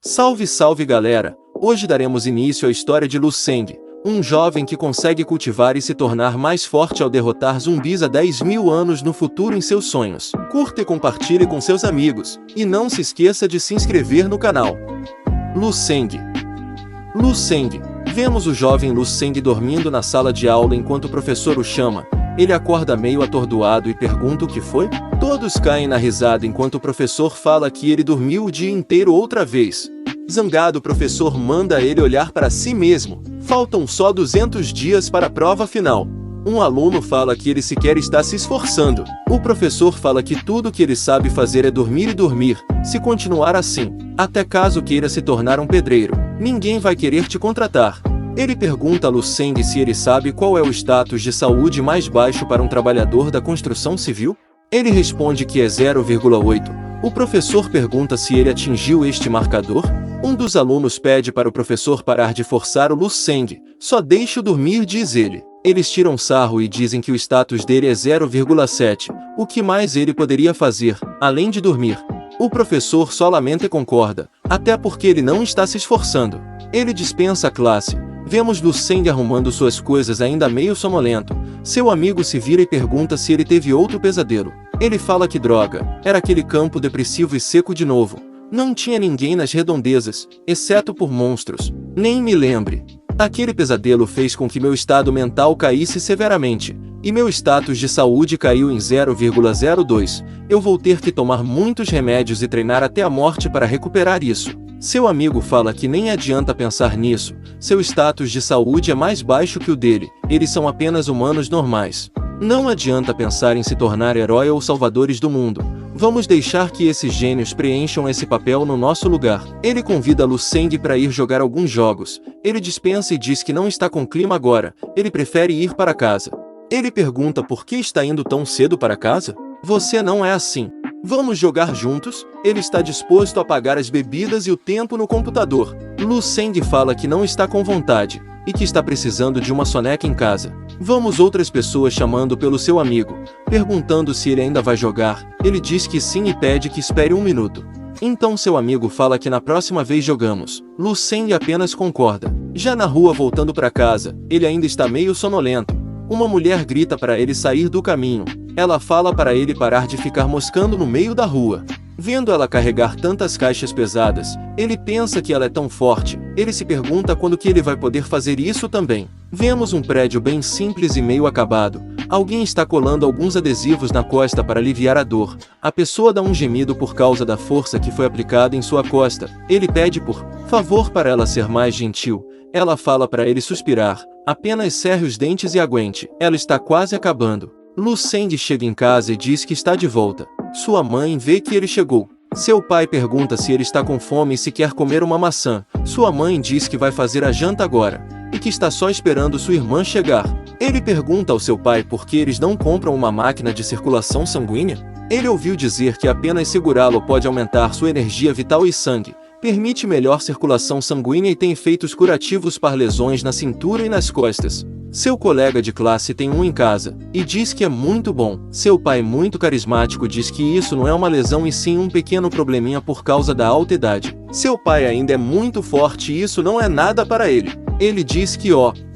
Salve, salve galera! Hoje daremos início à história de Lu Seng, um jovem que consegue cultivar e se tornar mais forte ao derrotar zumbis há 10.000 anos no futuro em seus sonhos. Curta e compartilhe com seus amigos, e não se esqueça de se inscrever no canal. Lu Seng. Lu Seng. Vemos o jovem Lu Seng dormindo na sala de aula enquanto o professor o chama. Ele acorda meio atordoado e pergunta o que foi? Todos caem na risada enquanto o professor fala que ele dormiu o dia inteiro outra vez. Zangado, o professor manda ele olhar para si mesmo. Faltam só 200 dias para a prova final. Um aluno fala que ele sequer está se esforçando. O professor fala que tudo que ele sabe fazer é dormir e dormir. Se continuar assim, até caso queira se tornar um pedreiro, ninguém vai querer te contratar. Ele pergunta a Lu Seng se ele sabe qual é o status de saúde mais baixo para um trabalhador da construção civil. Ele responde que é 0,8. O professor pergunta se ele atingiu este marcador. Um dos alunos pede para o professor parar de forçar o Lu Seng. Só deixe-o dormir, diz ele. Eles tiram sarro e dizem que o status dele é 0,7. O que mais ele poderia fazer, além de dormir? O professor só lamenta e concorda, até porque ele não está se esforçando. Ele dispensa a classe. Vemos Lu Seng arrumando suas coisas ainda meio sonolento. Seu amigo se vira e pergunta se ele teve outro pesadelo. Ele fala que droga, era aquele campo depressivo e seco de novo. Não tinha ninguém nas redondezas, exceto por monstros. Nem me lembre. Aquele pesadelo fez com que meu estado mental caísse severamente, e meu status de saúde caiu em 0,02. Eu vou ter que tomar muitos remédios e treinar até a morte para recuperar isso. Seu amigo fala que nem adianta pensar nisso, seu status de saúde é mais baixo que o dele, eles são apenas humanos normais. Não adianta pensar em se tornar herói ou salvadores do mundo. Vamos deixar que esses gênios preencham esse papel no nosso lugar. Ele convida Lu Seng para ir jogar alguns jogos. Ele dispensa e diz que não está com clima agora, ele prefere ir para casa. Ele pergunta por que está indo tão cedo para casa? Você não é assim. Vamos jogar juntos? Ele está disposto a pagar as bebidas e o tempo no computador. Lu Seng fala que não está com vontade, e que está precisando de uma soneca em casa. Vamos outras pessoas chamando pelo seu amigo, perguntando se ele ainda vai jogar. Ele diz que sim e pede que espere 1 minuto. Então seu amigo fala que na próxima vez jogamos. Lu Seng apenas concorda. Já na rua voltando para casa, ele ainda está meio sonolento. Uma mulher grita para ele sair do caminho. Ela fala para ele parar de ficar moscando no meio da rua. Vendo ela carregar tantas caixas pesadas, ele pensa que ela é tão forte. Ele se pergunta quando que ele vai poder fazer isso também. Vemos um prédio bem simples e meio acabado. Alguém está colando alguns adesivos na costa para aliviar a dor. A pessoa dá um gemido por causa da força que foi aplicada em sua costa. Ele pede por favor para ela ser mais gentil. Ela fala para ele suspirar. Apenas cerre os dentes e aguente. Ela está quase acabando. Lu Seng chega em casa e diz que está de volta. Sua mãe vê que ele chegou. Seu pai pergunta se ele está com fome e se quer comer uma maçã. Sua mãe diz que vai fazer a janta agora, e que está só esperando sua irmã chegar. Ele pergunta ao seu pai por que eles não compram uma máquina de circulação sanguínea. Ele ouviu dizer que apenas segurá-lo pode aumentar sua energia vital e sangue. Permite melhor circulação sanguínea e tem efeitos curativos para lesões na cintura e nas costas. Seu colega de classe tem um em casa, e diz que é muito bom. Seu pai, muito carismático, diz que isso não é uma lesão e sim um pequeno probleminha por causa da alta idade. Seu pai ainda é muito forte e isso não é nada para ele. Ele diz que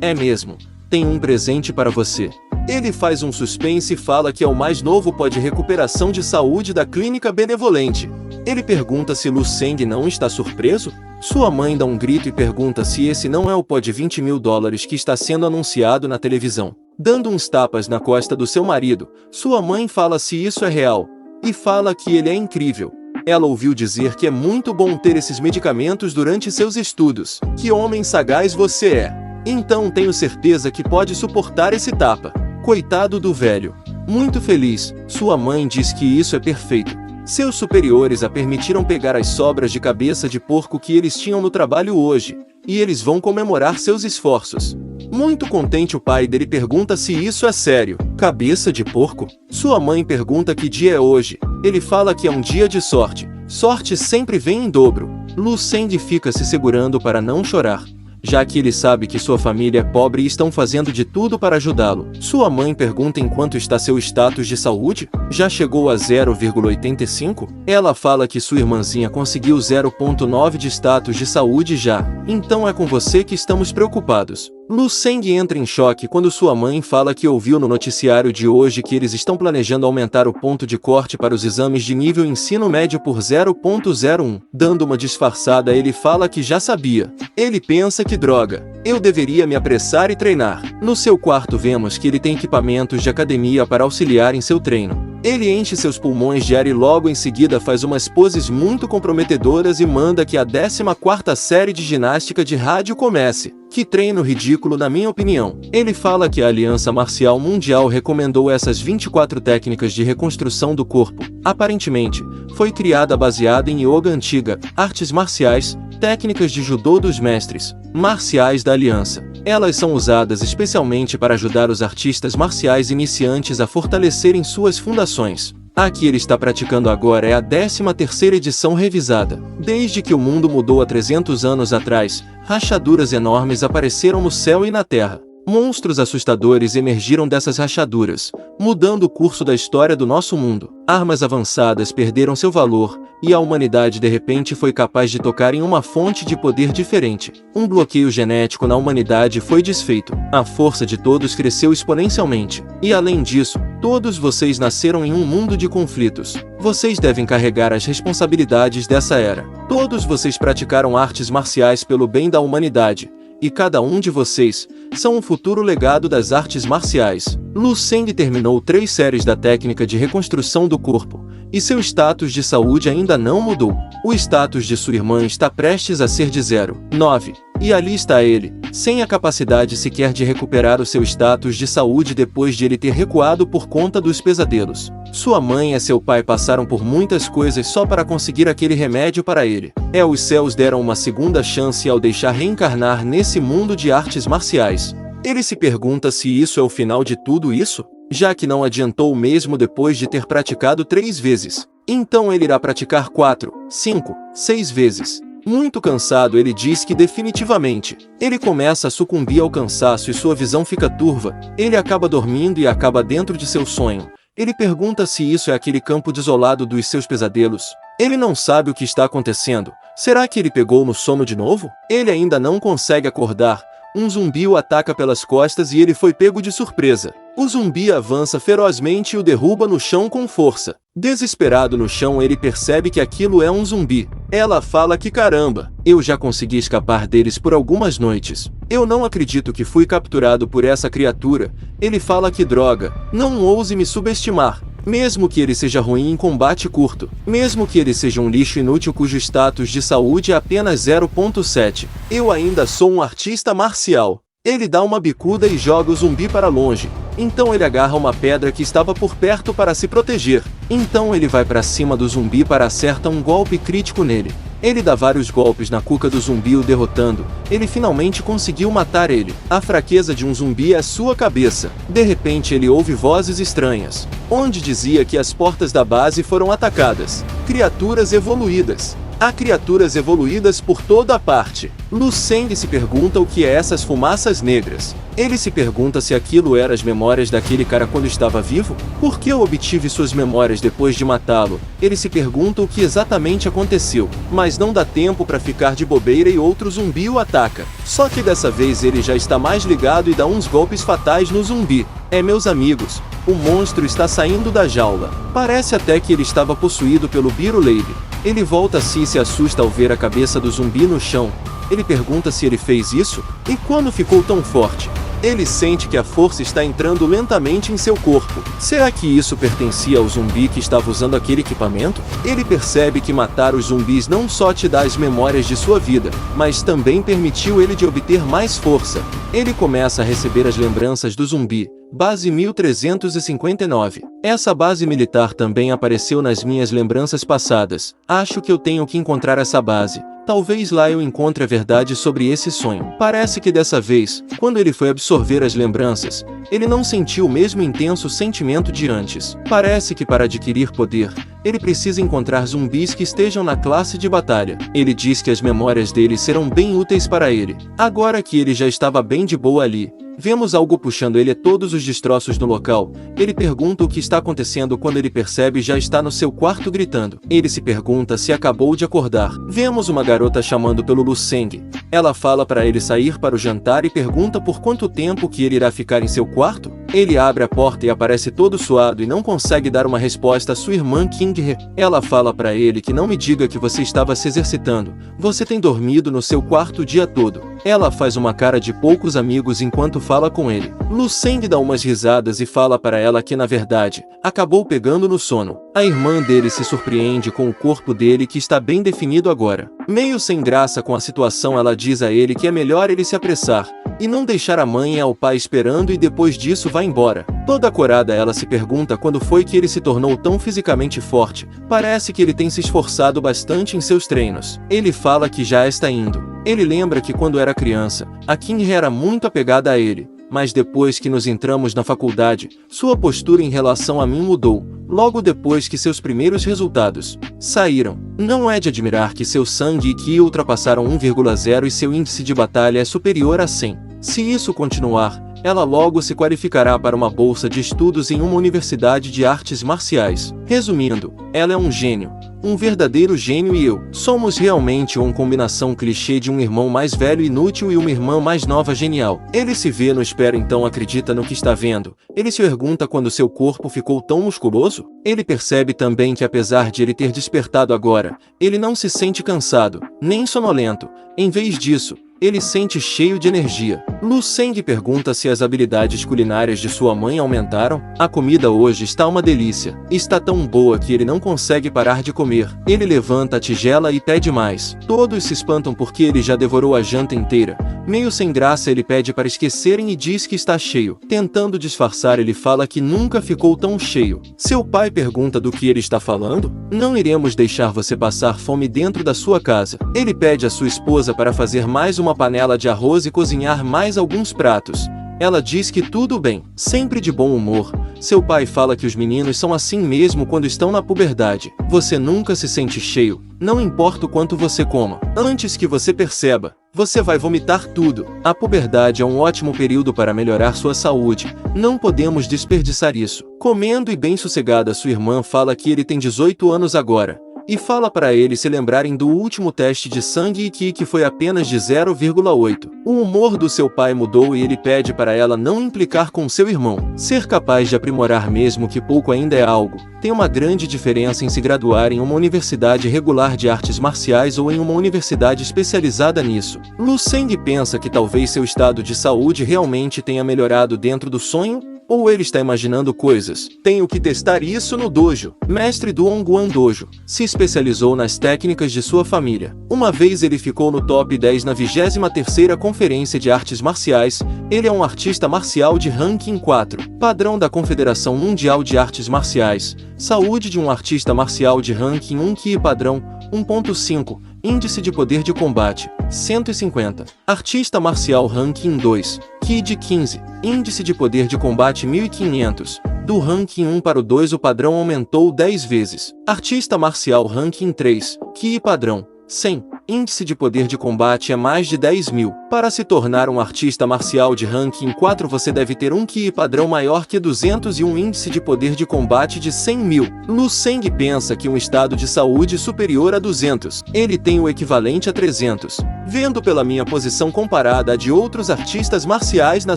é mesmo, tem um presente para você. Ele faz um suspense e fala que é o mais novo pó de recuperação de saúde da clínica benevolente. Ele pergunta se Lu Seng não está surpreso? Sua mãe dá um grito e pergunta se esse não é o pó de $20.000 que está sendo anunciado na televisão. Dando uns tapas na costa do seu marido, sua mãe fala se isso é real, e fala que ele é incrível. Ela ouviu dizer que é muito bom ter esses medicamentos durante seus estudos. Que homem sagaz você é! Então tenho certeza que pode suportar esse tapa. Coitado do velho. Muito feliz, sua mãe diz que isso é perfeito. Seus superiores a permitiram pegar as sobras de cabeça de porco que eles tinham no trabalho hoje, e eles vão comemorar seus esforços. Muito contente, o pai dele pergunta se isso é sério. Cabeça de porco? Sua mãe pergunta que dia é hoje. Ele fala que é um dia de sorte. Sorte sempre vem em dobro. Lu Seng fica se segurando para não chorar. já que ele sabe que sua família é pobre e estão fazendo de tudo para ajudá-lo. Sua mãe pergunta em quanto está seu status de saúde? Já chegou a 0,85? Ela fala que sua irmãzinha conseguiu 0,9 de status de saúde já. Então é com você que estamos preocupados. Lu Seng entra em choque quando sua mãe fala que ouviu no noticiário de hoje que eles estão planejando aumentar o ponto de corte para os exames de nível ensino médio por 0,01. Dando uma disfarçada, ele fala que já sabia. Ele pensa que droga. Eu deveria me apressar e treinar. No seu quarto vemos que ele tem equipamentos de academia para auxiliar em seu treino. Ele enche seus pulmões de ar e logo em seguida faz umas poses muito comprometedoras e manda que a 14ª série de ginástica de rádio comece. Que treino ridículo na minha opinião. Ele fala que a Aliança Marcial Mundial recomendou essas 24 técnicas de reconstrução do corpo. Aparentemente, foi criada baseada em yoga antiga, artes marciais, técnicas de judô dos mestres marciais da Aliança. Elas são usadas especialmente para ajudar os artistas marciais iniciantes a fortalecerem suas fundações. A que ele está praticando agora é a 13ª edição revisada. Desde que o mundo mudou há 300 anos atrás, rachaduras enormes apareceram no céu e na terra. Monstros assustadores emergiram dessas rachaduras, mudando o curso da história do nosso mundo. Armas avançadas perderam seu valor, e a humanidade de repente foi capaz de tocar em uma fonte de poder diferente. Um bloqueio genético na humanidade foi desfeito. A força de todos cresceu exponencialmente. E além disso, todos vocês nasceram em um mundo de conflitos. Vocês devem carregar as responsabilidades dessa era. Todos vocês praticaram artes marciais pelo bem da humanidade. E cada um de vocês são um futuro legado das artes marciais. Lu Seng terminou 3 séries da técnica de reconstrução do corpo, e seu status de saúde ainda não mudou. O status de sua irmã está prestes a ser de 0,9. E ali está ele, sem a capacidade sequer de recuperar o seu status de saúde depois de ele ter recuado por conta dos pesadelos. Sua mãe e seu pai passaram por muitas coisas só para conseguir aquele remédio para ele. Os céus deram uma segunda chance ao deixar reencarnar nesse mundo de artes marciais. Ele se pergunta se isso é o final de tudo isso, já que não adiantou mesmo depois de ter praticado 3 vezes. Então ele irá praticar 4, 5, 6 vezes. Muito cansado, ele diz que definitivamente. Ele começa a sucumbir ao cansaço e sua visão fica turva. Ele acaba dormindo e acaba dentro de seu sonho. Ele pergunta se isso é aquele campo desolado dos seus pesadelos. Ele não sabe o que está acontecendo. Será que ele pegou no sono de novo? Ele ainda não consegue acordar. Um zumbi o ataca pelas costas e ele foi pego de surpresa. O zumbi avança ferozmente e o derruba no chão com força. Desesperado no chão, ele percebe que aquilo é um zumbi. Ela fala que caramba, eu já consegui escapar deles por algumas noites. Eu não acredito que fui capturado por essa criatura. Ele fala que droga, não ouse me subestimar. Mesmo que ele seja ruim em combate curto, mesmo que ele seja um lixo inútil cujo status de saúde é apenas 0,7, eu ainda sou um artista marcial. Ele dá uma bicuda e joga o zumbi para longe. Então ele agarra uma pedra que estava por perto para se proteger. Então ele vai para cima do zumbi para acertar um golpe crítico nele. Ele dá vários golpes na cuca do zumbi o derrotando. Ele finalmente conseguiu matar ele. A fraqueza de um zumbi é a sua cabeça. De repente ele ouve vozes estranhas, onde dizia que as portas da base foram atacadas. Criaturas evoluídas. Há criaturas evoluídas por toda a parte. Lu Seng se pergunta o que é essas fumaças negras. Ele se pergunta se aquilo eram as memórias daquele cara quando estava vivo? Por que eu obtive suas memórias depois de matá-lo? Ele se pergunta o que exatamente aconteceu, mas não dá tempo para ficar de bobeira e outro zumbi o ataca. Só que dessa vez ele já está mais ligado e dá uns golpes fatais no zumbi. Meus amigos, o monstro está saindo da jaula. Parece até que ele estava possuído pelo Biruleibe. Ele volta a si e se assusta ao ver a cabeça do zumbi no chão. Ele pergunta se ele fez isso, e quando ficou tão forte. Ele sente que a força está entrando lentamente em seu corpo. Será que isso pertencia ao zumbi que estava usando aquele equipamento? Ele percebe que matar os zumbis não só te dá as memórias de sua vida, mas também permitiu ele de obter mais força. Ele começa a receber as lembranças do zumbi. Base 1359. Essa base militar também apareceu nas minhas lembranças passadas. Acho que eu tenho que encontrar essa base. Talvez lá eu encontre a verdade sobre esse sonho. Parece que dessa vez, quando ele foi absorver as lembranças, ele não sentiu o mesmo intenso sentimento de antes. Parece que para adquirir poder, ele precisa encontrar zumbis que estejam na classe de batalha. Ele diz que as memórias dele serão bem úteis para ele. Agora que ele já estava bem de boa ali, vemos algo puxando ele a todos os destroços no local. Ele pergunta o que está acontecendo quando ele percebe já está no seu quarto gritando. Ele se pergunta se acabou de acordar. Vemos uma garota chamando pelo Lu Seng. Ela fala para ele sair para o jantar e pergunta por quanto tempo que ele irá ficar em seu quarto. Ele abre a porta e aparece todo suado e não consegue dar uma resposta à sua irmã King-He. Ela fala para ele que não me diga que você estava se exercitando. Você tem dormido no seu quarto o dia todo. Ela faz uma cara de poucos amigos enquanto fala com ele. Lu Seng dá umas risadas e fala para ela que na verdade, acabou pegando no sono. A irmã dele se surpreende com o corpo dele que está bem definido agora. Meio sem graça com a situação, ela diz a ele que é melhor ele se apressar e não deixar a mãe e ao pai esperando e depois disso vai embora. Toda corada ela se pergunta quando foi que ele se tornou tão fisicamente forte. Parece que ele tem se esforçado bastante em seus treinos. Ele fala que já está indo. Ele lembra que quando era criança, a King era muito apegada a ele, mas depois que nos entramos na faculdade, sua postura em relação a mim mudou, logo depois que seus primeiros resultados saíram. Não é de admirar que seu sangue e Ki ultrapassaram 1,0 e seu índice de batalha é superior a 100. Se isso continuar, ela logo se qualificará para uma bolsa de estudos em uma universidade de artes marciais. Resumindo, ela é um gênio. Um verdadeiro gênio e eu. Somos realmente uma combinação clichê de um irmão mais velho inútil e uma irmã mais nova genial. Ele se vê no espelho, então acredita no que está vendo. Ele se pergunta quando seu corpo ficou tão musculoso. Ele percebe também que apesar de ele ter despertado agora, ele não se sente cansado, nem sonolento. Em vez disso, ele sente cheio de energia. Lu Seng pergunta se as habilidades culinárias de sua mãe aumentaram. A comida hoje está uma delícia. Está tão boa que ele não consegue parar de comer. Ele levanta a tigela e pede mais. Todos se espantam porque ele já devorou a janta inteira. Meio sem graça, ele pede para esquecerem e diz que está cheio. Tentando disfarçar, ele fala que nunca ficou tão cheio. Seu pai pergunta do que ele está falando. Não iremos deixar você passar fome dentro da sua casa. Ele pede à sua esposa para fazer mais uma panela de arroz e cozinhar mais alguns pratos. Ela diz que tudo bem, sempre de bom humor. Seu pai fala que os meninos são assim mesmo quando estão na puberdade. Você nunca se sente cheio, não importa o quanto você coma. Antes que você perceba, você vai vomitar tudo. A puberdade é um ótimo período para melhorar sua saúde. Não podemos desperdiçar isso. Comendo e bem sossegada, sua irmã fala que ele tem 18 anos agora. E fala para ele se lembrarem do último teste de sangue e que foi apenas de 0,8. O humor do seu pai mudou e ele pede para ela não implicar com seu irmão. Ser capaz de aprimorar mesmo que pouco ainda é algo. Tem uma grande diferença em se graduar em uma universidade regular de artes marciais ou em uma universidade especializada nisso. Lu Seng pensa que talvez seu estado de saúde realmente tenha melhorado dentro do sonho, ou ele está imaginando coisas. Tenho que testar isso no dojo. Mestre do Ongguan Dojo se especializou nas técnicas de sua família. Uma vez ele ficou no top 10 na 23ª Conferência de Artes Marciais. Ele é um artista marcial de ranking 4, padrão da Confederação Mundial de Artes Marciais. Saúde de um artista marcial de ranking 1 Ki padrão 1.5. Índice de poder de combate 150. Artista marcial ranking 2, Ki de 15. Índice de poder de combate 1500. Do ranking 1 para o 2 o padrão aumentou 10 vezes. Artista marcial ranking 3, Ki padrão 100. Índice de poder de combate é mais de 10.000. Para se tornar um artista marcial de ranking 4 você deve ter um Ki padrão maior que 200 e um índice de poder de combate de 100.000. Lu Seng pensa que um estado de saúde superior a 200. Ele tem o equivalente a 300. Vendo pela minha posição comparada à de outros artistas marciais na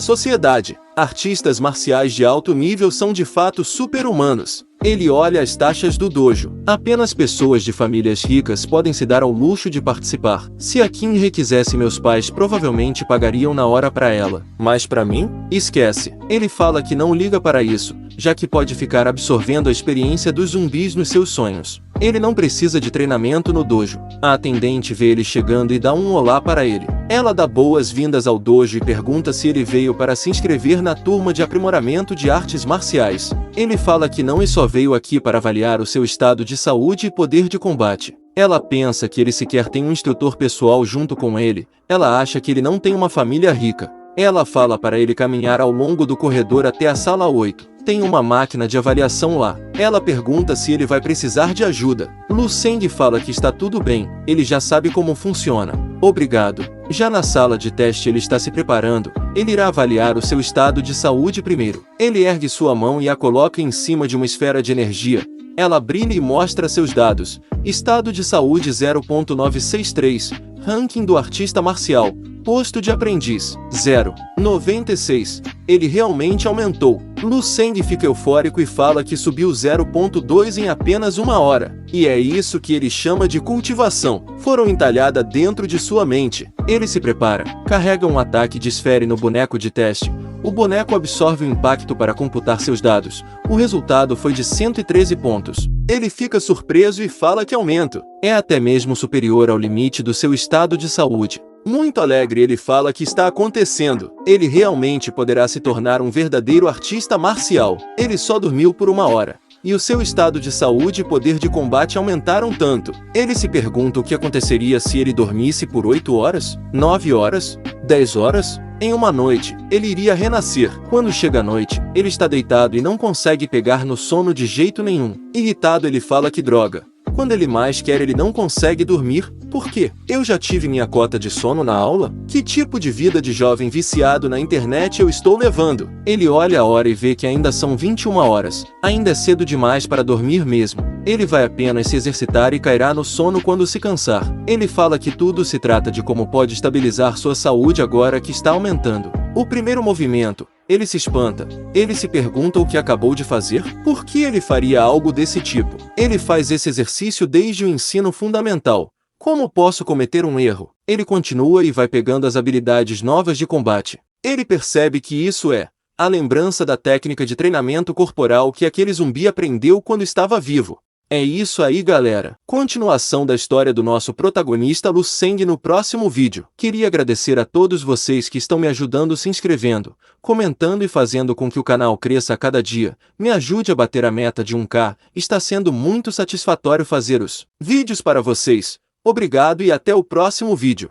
sociedade, artistas marciais de alto nível são de fato super-humanos. Ele olha as taxas do dojo. Apenas pessoas de famílias ricas podem se dar ao luxo de participar. Se a Kim quisesse, meus pais provavelmente pagariam na hora para ela. Mas para mim? Esquece. Ele fala que não liga para isso, já que pode ficar absorvendo a experiência dos zumbis nos seus sonhos. Ele não precisa de treinamento no dojo. A atendente vê ele chegando e dá um olá para ele. Ela dá boas-vindas ao dojo e pergunta se ele veio para se inscrever na turma de aprimoramento de artes marciais. Ele fala que não e só veio aqui para avaliar o seu estado de saúde e poder de combate. Ela pensa que ele sequer tem um instrutor pessoal junto com ele, ela acha que ele não tem uma família rica. Ela fala para ele caminhar ao longo do corredor até a sala 8. Tem uma máquina de avaliação lá. Ela pergunta se ele vai precisar de ajuda. Lu Seng fala que está tudo bem, ele já sabe como funciona. Obrigado. Já na sala de teste ele está se preparando, ele irá avaliar o seu estado de saúde primeiro. Ele ergue sua mão e a coloca em cima de uma esfera de energia. Ela brilha e mostra seus dados. Estado de saúde 0.963. Ranking do artista marcial. Posto de aprendiz 0.96. Ele realmente aumentou. Lu Seng fica eufórico e fala que subiu 0.2 em apenas uma hora. E é isso que ele chama de cultivação. Foram entalhada dentro de sua mente. Ele se prepara, carrega um ataque de esfera no boneco de teste. O boneco absorve o impacto para computar seus dados. O resultado foi de 113 pontos. Ele fica surpreso e fala que aumento é até mesmo superior ao limite do seu estado de saúde. Muito alegre, ele fala que está acontecendo. Ele realmente poderá se tornar um verdadeiro artista marcial. Ele só dormiu por uma hora. E o seu estado de saúde e poder de combate aumentaram tanto. Ele se pergunta o que aconteceria se ele dormisse por 8 horas, 9 horas, 10 horas? Em uma noite, ele iria renascer. Quando chega a noite, ele está deitado e não consegue pegar no sono de jeito nenhum. Irritado, ele fala que droga. Quando ele mais quer, ele não consegue dormir. Por quê? Eu já tive minha cota de sono na aula? Que tipo de vida de jovem viciado na internet eu estou levando? Ele olha a hora e vê que ainda são 21 horas. Ainda é cedo demais para dormir mesmo. Ele vai apenas se exercitar e cairá no sono quando se cansar. Ele fala que tudo se trata de como pode estabilizar sua saúde agora que está aumentando. O primeiro movimento. Ele se espanta. Ele se pergunta o que acabou de fazer. Por que ele faria algo desse tipo? Ele faz esse exercício desde o ensino fundamental. Como posso cometer um erro? Ele continua e vai pegando as habilidades novas de combate. Ele percebe que isso é a lembrança da técnica de treinamento corporal que aquele zumbi aprendeu quando estava vivo. É isso aí, galera. Continuação da história do nosso protagonista Lu Seng no próximo vídeo. Queria agradecer a todos vocês que estão me ajudando se inscrevendo, comentando e fazendo com que o canal cresça a cada dia. Me ajude a bater a meta de 1K. Está sendo muito satisfatório fazer os vídeos para vocês. Obrigado e até o próximo vídeo.